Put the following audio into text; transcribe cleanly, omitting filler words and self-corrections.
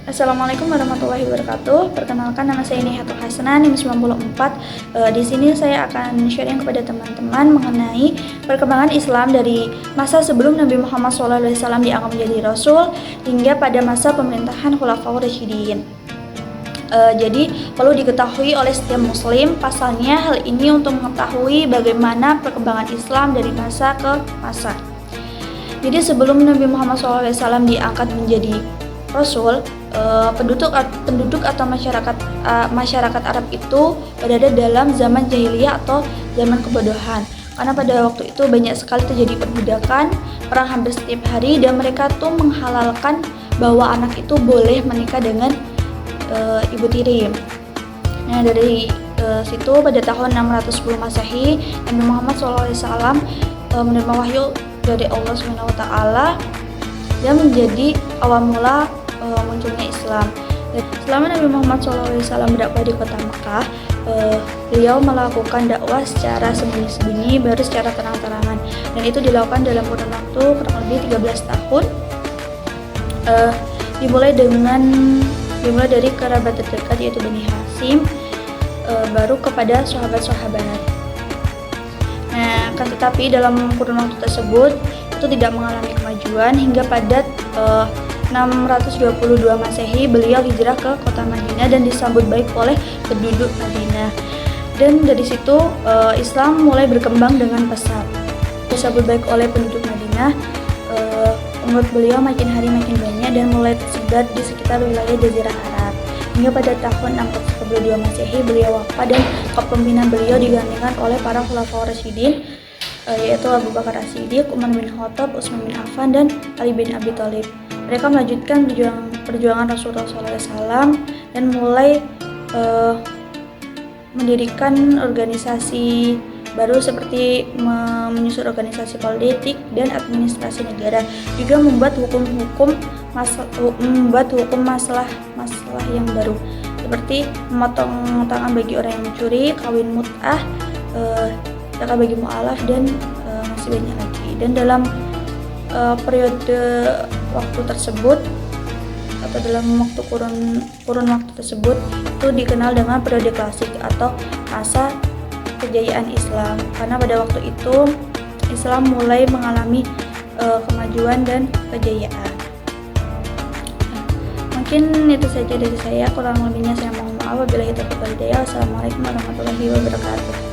Assalamualaikum warahmatullahi wabarakatuh. Perkenalkan, nama saya Nihatul Hasanah, NIM 94. Di sini saya akan sharing kepada teman-teman mengenai perkembangan Islam dari masa sebelum Nabi Muhammad SAW diangkat menjadi Rasul hingga pada masa pemerintahan Khulafaur Rasyidin. Jadi perlu diketahui oleh setiap muslim, pasalnya hal ini untuk mengetahui bagaimana perkembangan Islam dari masa ke masa. Jadi sebelum Nabi Muhammad SAW diangkat menjadi Rasul, penduduk atau masyarakat Arab itu berada dalam zaman jahiliyah atau zaman kebodohan. Karena pada waktu itu banyak sekali terjadi perbudakan, perang hampir setiap hari, dan mereka tuh menghalalkan bahwa anak itu boleh menikah dengan ibu tiri. Nah, dari situ pada tahun 610 Masehi, Nabi Muhammad SAW menerima wahyu dari Allah SWT dan menjadi awal mula munculnya Islam. Selama Nabi Muhammad SAW berdakwah di kota Mekah, beliau melakukan dakwah secara sembunyi-sembunyi baru secara terang-terangan, dan itu dilakukan dalam kurun waktu kurang lebih 13 tahun. Dimulai dari kerabat terdekat yaitu Bani Hashim, baru kepada sahabat-sahabat. Nah, kan tetapi dalam kurun waktu tersebut itu tidak mengalami kemajuan hingga pada 622 Masehi beliau hijrah ke kota Madinah dan disambut baik oleh penduduk Madinah. Dan dari situ Islam mulai berkembang dengan pesat. Disambut baik oleh penduduk Madinah, umat beliau makin hari makin banyak dan mulai tersebar di sekitar wilayah Jazirah Arab. Hingga pada tahun 642 Masehi beliau wafat dan kepemimpinan beliau digantikan oleh para Khulafaur Rasyidin, yaitu Abu Bakar As-Siddiq, Umar bin Khattab, Utsman bin Affan, dan Ali bin Abi Thalib. Mereka melanjutkan perjuangan Rasulullah SAW dan mulai mendirikan organisasi baru seperti menyusun organisasi politik dan administrasi negara, juga membuat hukum masalah yang baru seperti memotong tangan bagi orang yang mencuri, kawin mut'ah, zakat bagi mu'alaf, dan masih banyak lagi. Dan dalam periode waktu tersebut atau dalam kurun waktu tersebut itu dikenal dengan periode klasik atau masa kejayaan Islam, karena pada waktu itu Islam mulai mengalami kemajuan dan kejayaan. Mungkin itu saja dari saya, kurang lebihnya saya mohon maaf. Wabillahi taufiq wal hidayah. Wassalamualaikum warahmatullahi wabarakatuh.